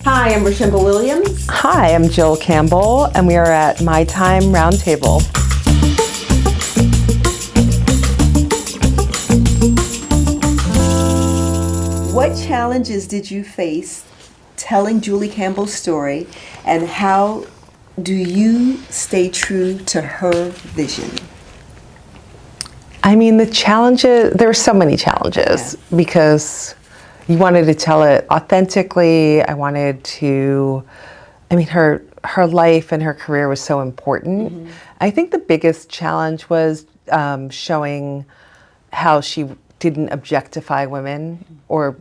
Hi, I'm Roshumba Williams. Hi, I'm Jule Campbell, and we are at MyTime Roundtable. What challenges did you face telling Jule Campbell's story, and how do you stay true to her vision? I mean, the challenges, there were so many challenges because you wanted to tell it authentically. I wanted to, her life and her career was so important. Mm-hmm. I think the biggest challenge was showing how she didn't objectify women or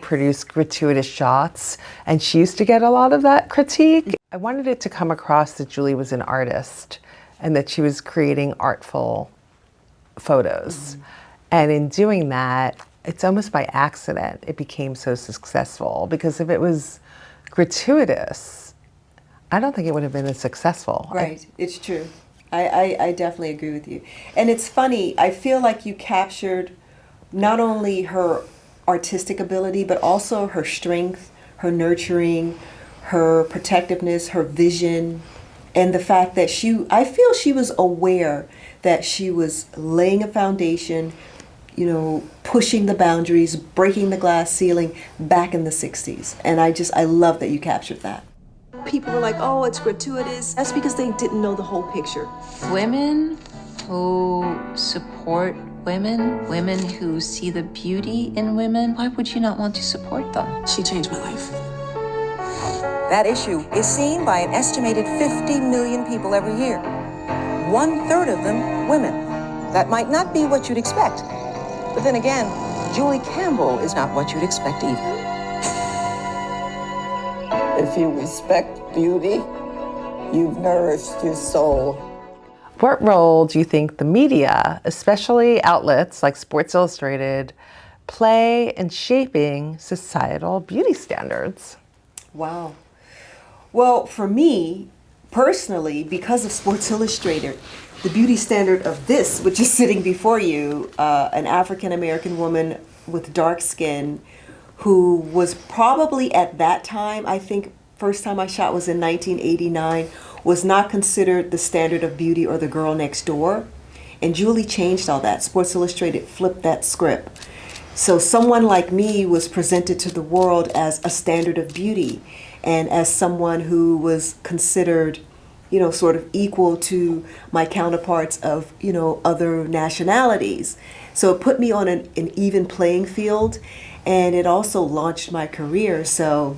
produce gratuitous shots. And she used to get a lot of that critique. I wanted it to come across that Jule was an artist and that she was creating artful photos. Mm-hmm. And in doing that, it's almost by accident it became so successful, because if it was gratuitous, I don't think it would have been as successful. Right, it's true. I definitely agree with you. And it's funny, I feel like you captured not only her artistic ability, but also her strength, her nurturing, her protectiveness, her vision, and the fact that I feel she was aware that she was laying a foundation, pushing the boundaries, breaking the glass ceiling back in the 60s. And I love that you captured that. People were like, oh, it's gratuitous. That's because they didn't know the whole picture. Women who support women who see the beauty in women, why would you not want to support them? She changed my life. That issue is seen by an estimated 50 million people every year. 1/3 of them women. That might not be what you'd expect. But then again, Jule Campbell is not what you'd expect either. If you respect beauty, you've nourished your soul. What role do you think the media, especially outlets like Sports Illustrated, play in shaping societal beauty standards? Wow. Well, for me, personally, because of Sports Illustrated, the beauty standard of this, which is sitting before you, an African-American woman with dark skin who was probably at that time, I think first time I shot was in 1989, was not considered the standard of beauty or the girl next door. And Jule changed all that. Sports Illustrated flipped that script. So someone like me was presented to the world as a standard of beauty and as someone who was considered, sort of equal to my counterparts of, other nationalities. So it put me on an even playing field, and it also launched my career. So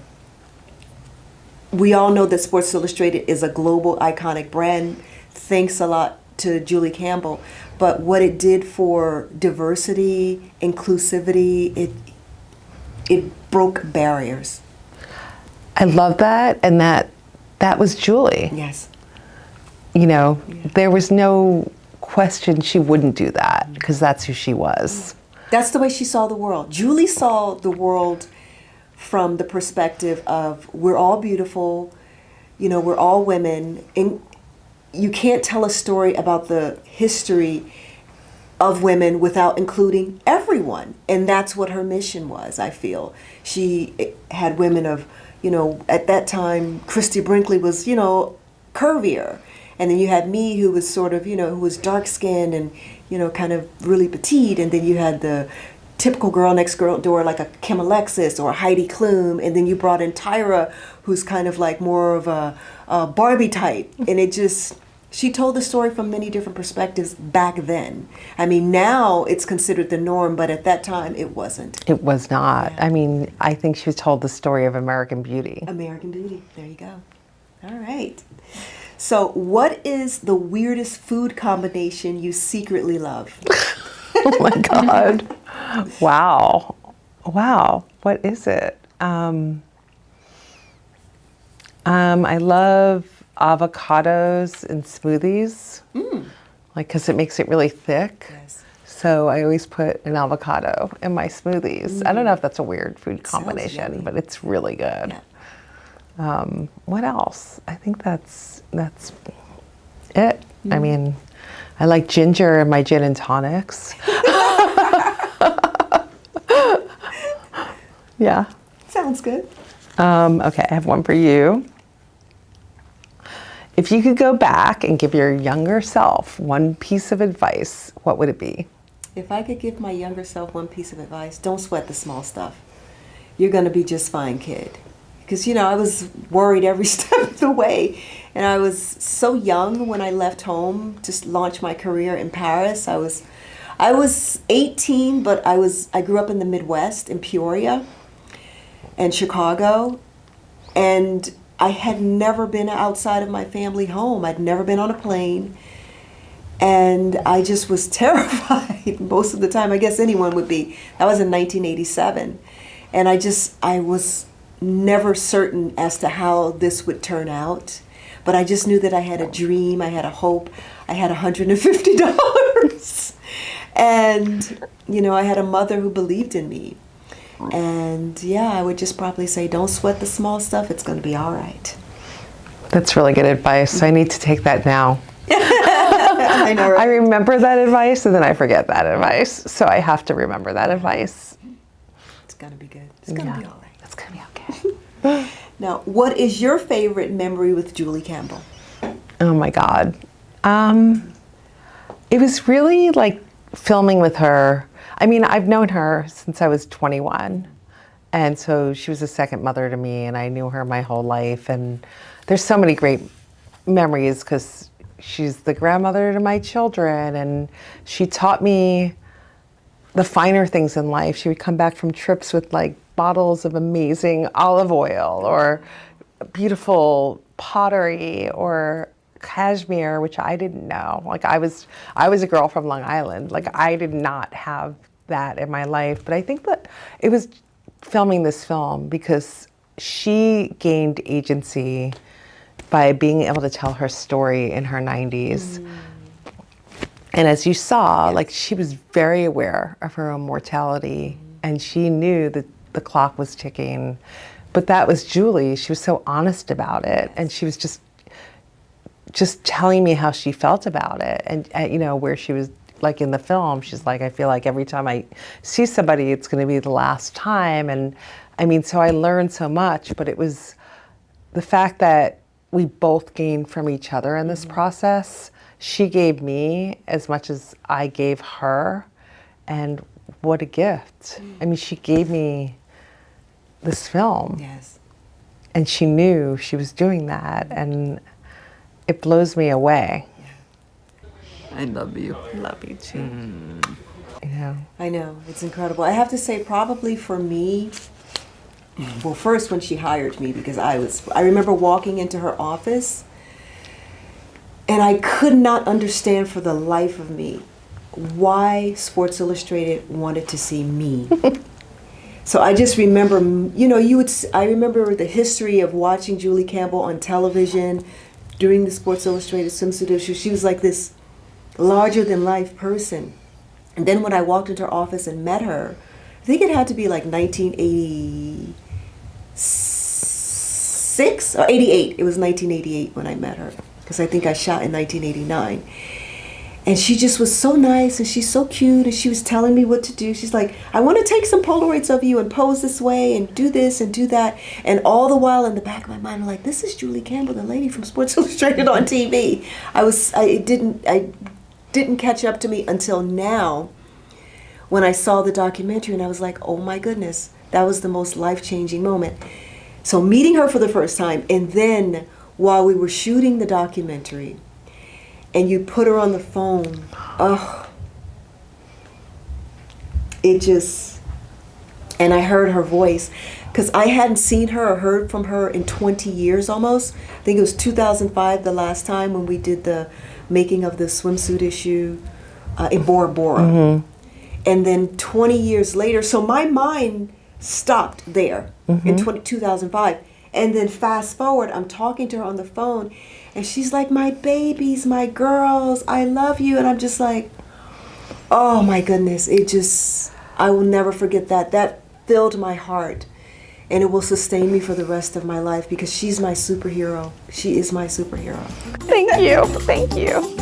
we all know that Sports Illustrated is a global iconic brand. Thanks a lot to Jule Campbell. But what it did for diversity, inclusivity, it broke barriers. I love that, and that was Jule. Yes. There was no question she wouldn't do that, because that's who she was. That's the way she saw the world. Jule saw the world from the perspective of, we're all beautiful, we're all women, and you can't tell a story about the history of women without including everyone. And that's what her mission was, I feel. She had women of, at that time, Christie Brinkley was, curvier. And then you had me, who was sort of, who was dark-skinned and, kind of really petite. And then you had the typical girl next door, like a Kim Alexis or a Heidi Klum. And then you brought in Tyra, who's kind of like more of a Barbie type. And she told the story from many different perspectives back then. Now it's considered the norm, but at that time it wasn't. It was not. Yeah. I think she told the story of American Beauty. American Beauty, there you go. All right. So what is the weirdest food combination you secretly love? Oh my God. Wow. What is it? I love avocados in smoothies, because it makes it really thick. Yes. So I always put an avocado in my smoothies. I don't know if that's a weird food combination, but it's really good. Yeah. What else? I think that's it. I like ginger in my gin and tonics. Yeah. Yeah. Sounds good. Okay, I have one for you. If you could go back and give your younger self one piece of advice, what would it be? If I could give my younger self one piece of advice, don't sweat the small stuff. You're going to be just fine, kid. Because, I was worried every step of the way. And I was so young when I left home to launch my career in Paris. I was 18, but I grew up in the Midwest, in Peoria and Chicago. And I had never been outside of my family home. I'd never been on a plane. And I just was terrified most of the time. I guess anyone would be. That was in 1987. And I was never certain as to how this would turn out. But I just knew that I had a dream, I had a hope, I had $150. And, I had a mother who believed in me. And yeah, I would just probably say, don't sweat the small stuff, it's going to be all right. That's really good advice. I need to take that now. I know, right? I remember that advice and then I forget that advice. So I have to remember that advice. It's going to be good. It's going to be all right. It's going to be okay. Now, what is your favorite memory with Jule Campbell? Oh my God. It was really like filming with her. I mean, I've known her since I was 21. And so she was a second mother to me and I knew her my whole life. And there's so many great memories because she's the grandmother to my children and she taught me the finer things in life. She would come back from trips with like bottles of amazing olive oil or beautiful pottery or cashmere, which I didn't know. Like I was a girl from Long Island. Like I did not have that in my life. But I think that it was filming this film because she gained agency by being able to tell her story in her 90s. And as you saw, like she was very aware of her own mortality and she knew that the clock was ticking. But that was Julie. She was so honest about it. And she was just telling me how she felt about it. And where she was like in the film, she's like, I feel like every time I see somebody, it's going to be the last time. And I mean, so I learned so much, but it was the fact that we both gained from each other in this process. She gave me as much as I gave her, and what a gift. I mean, she gave me this film. Yes. And she knew she was doing that, and it blows me away. I love you. Love you too. I know, it's incredible. I have to say, probably for me, well, first when she hired me, because I remember walking into her office and I could not understand for the life of me why Sports Illustrated wanted to see me. So I just remember, I remember the history of watching Jule Campbell on television during the Sports Illustrated Swimsuit Issue. She was like this larger than life person. And then when I walked into her office and met her, I think it had to be like 1986 or 88. It was 1988 when I met her, because I think I shot in 1989. And she just was so nice and she's so cute and she was telling me what to do. She's like, I want to take some Polaroids of you and pose this way and do this and do that. And all the while in the back of my mind, I'm like, this is Jule Campbell, the lady from Sports Illustrated on TV. I didn't catch up to me until now when I saw the documentary and I was like, oh my goodness, that was the most life-changing moment. So meeting her for the first time, and then while we were shooting the documentary and you put her on the phone, and I heard her voice, because I hadn't seen her or heard from her in 20 years almost. I think it was 2005 the last time when we did the making of the Swimsuit Issue in Bora Bora. Mm-hmm. And then 20 years later, so my mind stopped there in 2005. And then fast forward, I'm talking to her on the phone, and she's like, my babies, my girls, I love you. And I'm just like, oh my goodness, I will never forget that. That filled my heart. And it will sustain me for the rest of my life because she's my superhero. She is my superhero. Thank you. Thank you.